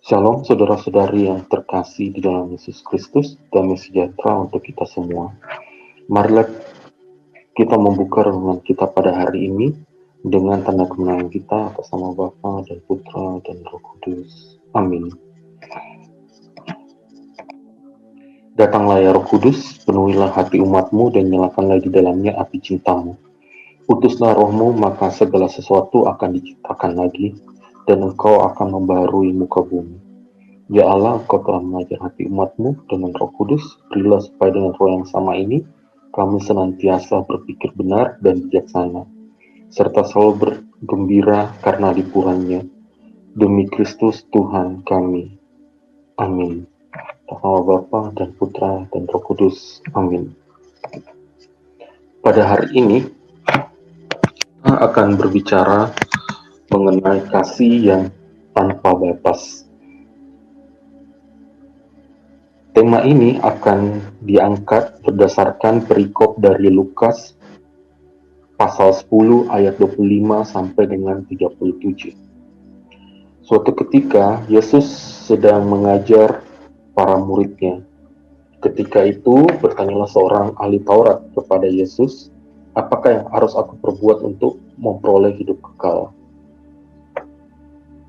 Shalom saudara-saudari yang terkasih di dalam Yesus Kristus, damai sejahtera untuk kita semua. Marilah kita membuka renungan kita pada hari ini dengan tanda kemenangan kita atas nama Bapa dan Putra dan Roh Kudus. Amin. Datanglah ya Roh Kudus, penuhilah hati umatmu dan nyalakanlah di dalamnya api cintamu. Utuslah rohmu, maka segala sesuatu akan diciptakan lagi, dan engkau akan membaharui muka bumi. Ya Allah, Engkau telah mengajar hati umat-Mu dengan Roh Kudus, berilah supaya dengan roh yang sama ini, kami senantiasa berpikir benar dan bijaksana, serta selalu bergembira karena liburannya. Demi Kristus Tuhan kami. Amin. Atas nama Bapa dan Putra dan Roh Kudus. Amin. Pada hari ini, kita akan berbicara mengenai kasih yang tanpa batas. Tema ini akan diangkat berdasarkan perikop dari Lukas pasal 10 ayat 25 sampai dengan 37. Suatu ketika Yesus sedang mengajar para muridnya. Ketika itu bertanyalah seorang ahli Taurat kepada Yesus, "Apakah yang harus aku perbuat untuk memperoleh hidup kekal?"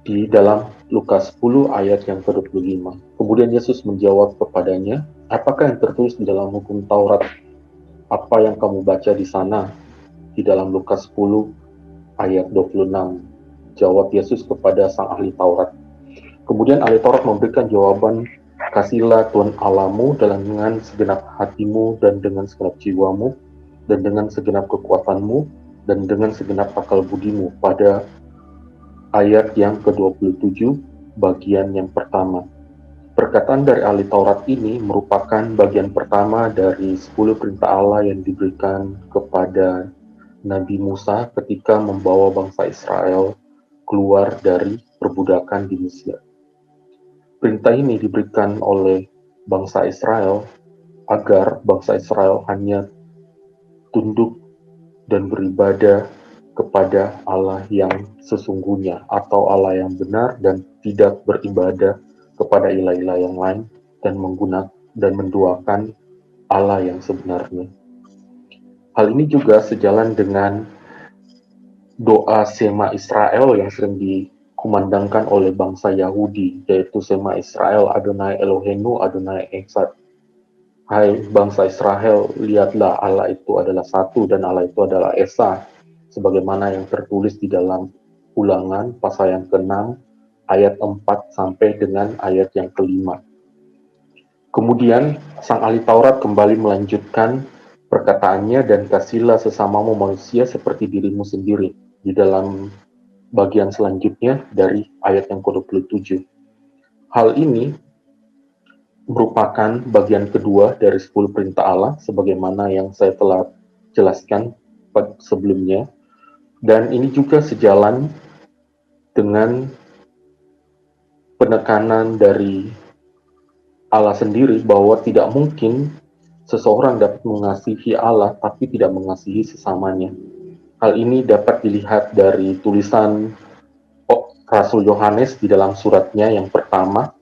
Di dalam Lukas 10 ayat yang ke-25. Kemudian Yesus menjawab kepadanya, "Apakah yang tertulis di dalam hukum Taurat? Apa yang kamu baca di sana?" Di dalam Lukas 10 ayat 26. Jawab Yesus kepada sang ahli Taurat. Kemudian ahli Taurat memberikan jawaban, "Kasihilah Tuhan Allahmu dengan segenap hatimu dan dengan segenap jiwamu dan dengan segenap kekuatanmu dan dengan segenap akal budimu." Pada ayat yang ke-27, bagian yang pertama. Perkataan dari ahli Taurat ini merupakan bagian pertama dari 10 perintah Allah yang diberikan kepada Nabi Musa ketika membawa bangsa Israel keluar dari perbudakan di Mesir. Perintah ini diberikan oleh bangsa Israel agar bangsa Israel hanya tunduk dan beribadah kepada Allah yang sesungguhnya atau Allah yang benar dan tidak beribadah kepada ilah-ilah yang lain dan menduakan Allah yang sebenarnya. Hal ini juga sejalan dengan doa Shema Israel yang sering dikumandangkan oleh bangsa Yahudi, yaitu Shema Israel, Adonai Eloheinu, Adonai Echad. Hai bangsa Israel, lihatlah Allah itu adalah satu dan Allah itu adalah Esa, sebagaimana yang tertulis di dalam Ulangan pasal yang ke-6 ayat 4 sampai dengan ayat yang ke-5. Kemudian sang ahli Taurat kembali melanjutkan perkataannya, "Dan kasihilah sesamamu manusia seperti dirimu sendiri." Di dalam bagian selanjutnya dari ayat yang ke-27. Hal ini merupakan bagian kedua dari 10 perintah Allah sebagaimana yang saya telah jelaskan sebelumnya, dan ini juga sejalan dengan penekanan dari Allah sendiri bahwa tidak mungkin seseorang dapat mengasihi Allah tapi tidak mengasihi sesamanya. Hal ini dapat dilihat dari tulisan Rasul Yohanes di dalam suratnya yang pertama,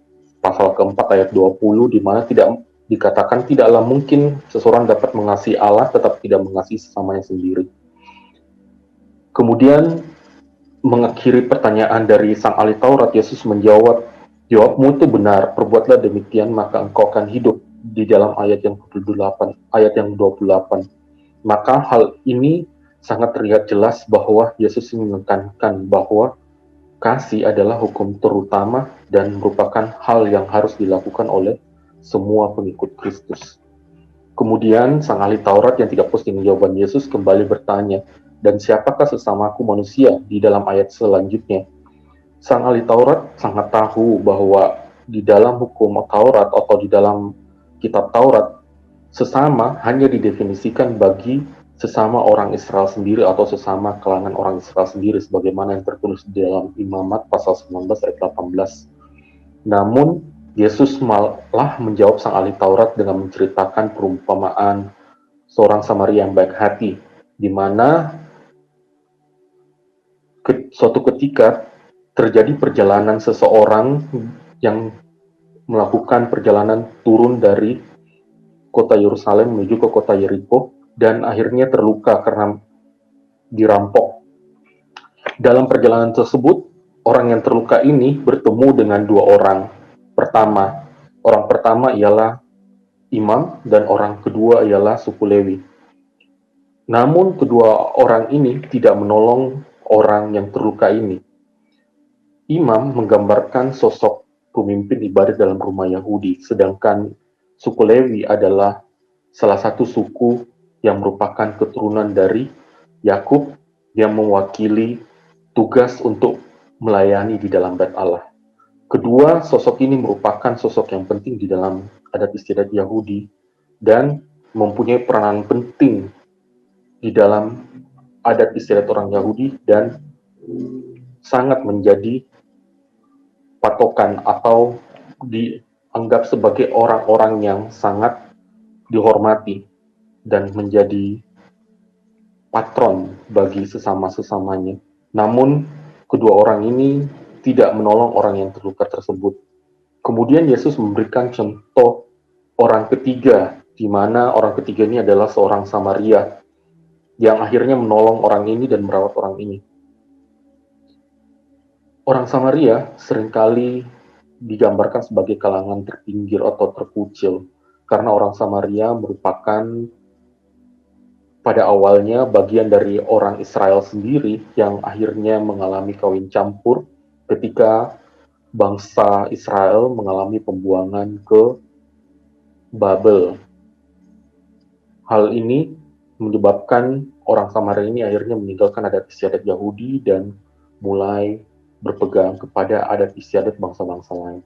pasal keempat ayat 20, di mana tidak dikatakan tidaklah mungkin seseorang dapat mengasihi Allah tetap tidak mengasihi sesamanya sendiri. Kemudian mengakhiri pertanyaan dari sang ahli Taurat, Yesus menjawab, "Jawabmu itu benar, perbuatlah demikian maka engkau akan hidup." Di dalam ayat yang ke-28, 28. Maka hal ini sangat terlihat jelas bahwa Yesus menekankan bahwa kasih adalah hukum terutama dan merupakan hal yang harus dilakukan oleh semua pengikut Kristus. Kemudian sang ahli Taurat yang tidak puas dengan jawaban Yesus kembali bertanya, "Dan siapakah sesamaku manusia?" Di dalam ayat selanjutnya. Sang ahli Taurat sangat tahu bahwa di dalam hukum Taurat atau di dalam kitab Taurat, sesama hanya didefinisikan bagi sesama orang Israel sendiri atau sesama kalangan orang Israel sendiri sebagaimana yang tertulis di dalam Imamat pasal 19 ayat 18. Namun Yesus malah menjawab sang ahli Taurat dengan menceritakan perumpamaan seorang Samaria yang baik hati, di mana suatu ketika terjadi perjalanan seseorang yang melakukan perjalanan turun dari kota Yerusalem menuju ke kota Yeriko dan akhirnya terluka karena dirampok. Dalam perjalanan tersebut, orang yang terluka ini bertemu dengan dua orang. Orang pertama ialah imam dan orang kedua ialah suku Lewi. Namun kedua orang ini tidak menolong orang yang terluka ini. Imam menggambarkan sosok pemimpin ibadat dalam rumah Yahudi, sedangkan suku Lewi adalah salah satu suku yang merupakan keturunan dari Yakub yang mewakili tugas untuk melayani di dalam Bait Allah. Kedua sosok ini merupakan sosok yang penting di dalam adat istiadat Yahudi dan mempunyai peranan penting di dalam adat istiadat orang Yahudi dan sangat menjadi patokan atau dianggap sebagai orang-orang yang sangat dihormati dan menjadi patron bagi sesama-sesamanya. Namun, kedua orang ini tidak menolong orang yang terluka tersebut. Kemudian Yesus memberikan contoh orang ketiga, di mana orang ketiga ini adalah seorang Samaria yang akhirnya menolong orang ini dan merawat orang ini. Orang Samaria seringkali digambarkan sebagai kalangan terpinggir atau terkucil, karena orang Samaria merupakan pada awalnya bagian dari orang Israel sendiri yang akhirnya mengalami kawin campur ketika bangsa Israel mengalami pembuangan ke Babel. Hal ini menyebabkan orang Samaria ini akhirnya meninggalkan adat istiadat Yahudi dan mulai berpegang kepada adat istiadat bangsa-bangsa lain.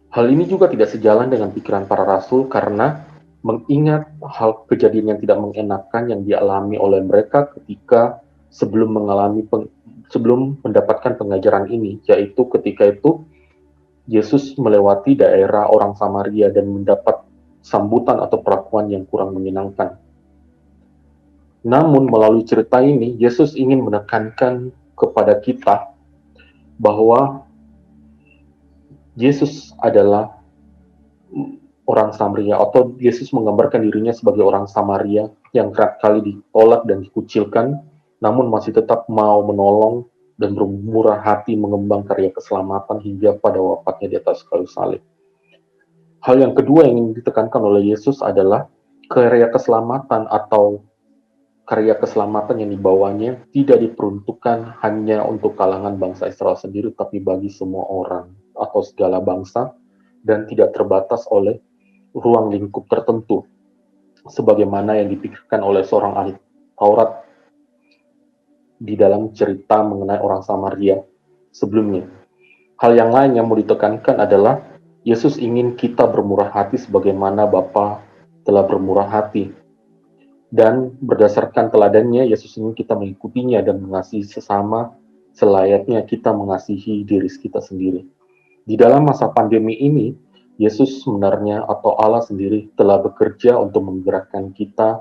Hal ini juga tidak sejalan dengan pikiran para rasul karena mengingat hal kejadian yang tidak mengenakan yang dialami oleh mereka ketika sebelum mendapatkan pengajaran ini, yaitu ketika itu Yesus melewati daerah orang Samaria dan mendapat sambutan atau perlakuan yang kurang menyenangkan. Namun melalui cerita ini, Yesus ingin menekankan kepada kita bahwa Yesus adalah orang Samaria, atau Yesus menggambarkan dirinya sebagai orang Samaria yang kerap kali ditolak dan dikucilkan, namun masih tetap mau menolong dan bermurah hati mengemban karya keselamatan hingga pada wafatnya di atas kayu salib. Hal yang kedua yang ingin ditekankan oleh Yesus adalah karya keselamatan atau karya keselamatan yang dibawanya tidak diperuntukkan hanya untuk kalangan bangsa Israel sendiri, tapi bagi semua orang atau segala bangsa dan tidak terbatas oleh ruang lingkup tertentu, sebagaimana yang dipikirkan oleh seorang ahli Taurat di dalam cerita mengenai orang Samaria sebelumnya. Hal yang lain yang mau ditekankan adalah Yesus ingin kita bermurah hati sebagaimana Bapa telah bermurah hati. Dan berdasarkan teladannya, Yesus ingin kita mengikutinya dan mengasihi sesama selayaknya kita mengasihi diri kita sendiri. Di dalam masa pandemi ini, Yesus sebenarnya atau Allah sendiri telah bekerja untuk menggerakkan kita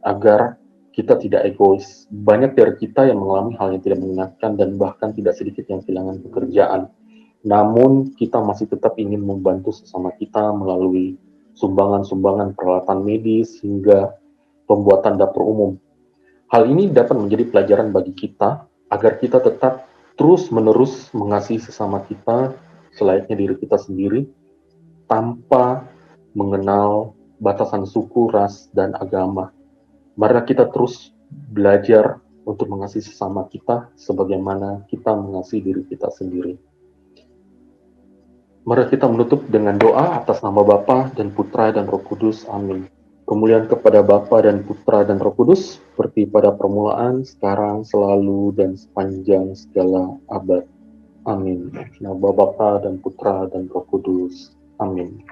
agar kita tidak egois. Banyak dari kita yang mengalami hal yang tidak menyenangkan dan bahkan tidak sedikit yang kehilangan pekerjaan. Namun kita masih tetap ingin membantu sesama kita melalui sumbangan-sumbangan peralatan medis hingga pembuatan dapur umum. Hal ini dapat menjadi pelajaran bagi kita agar kita tetap terus-menerus mengasihi sesama kita selayaknya diri kita sendiri tanpa mengenal batasan suku, ras, dan agama. Mari kita terus belajar untuk mengasihi sesama kita sebagaimana kita mengasihi diri kita sendiri. Mari kita menutup dengan doa atas nama Bapa dan Putra dan Roh Kudus. Amin. Kemuliaan kepada Bapa dan Putra dan Roh Kudus, seperti pada permulaan, sekarang, selalu, dan sepanjang segala abad. Amin. Nama Bapa dan Putra dan Roh Kudus. Amin.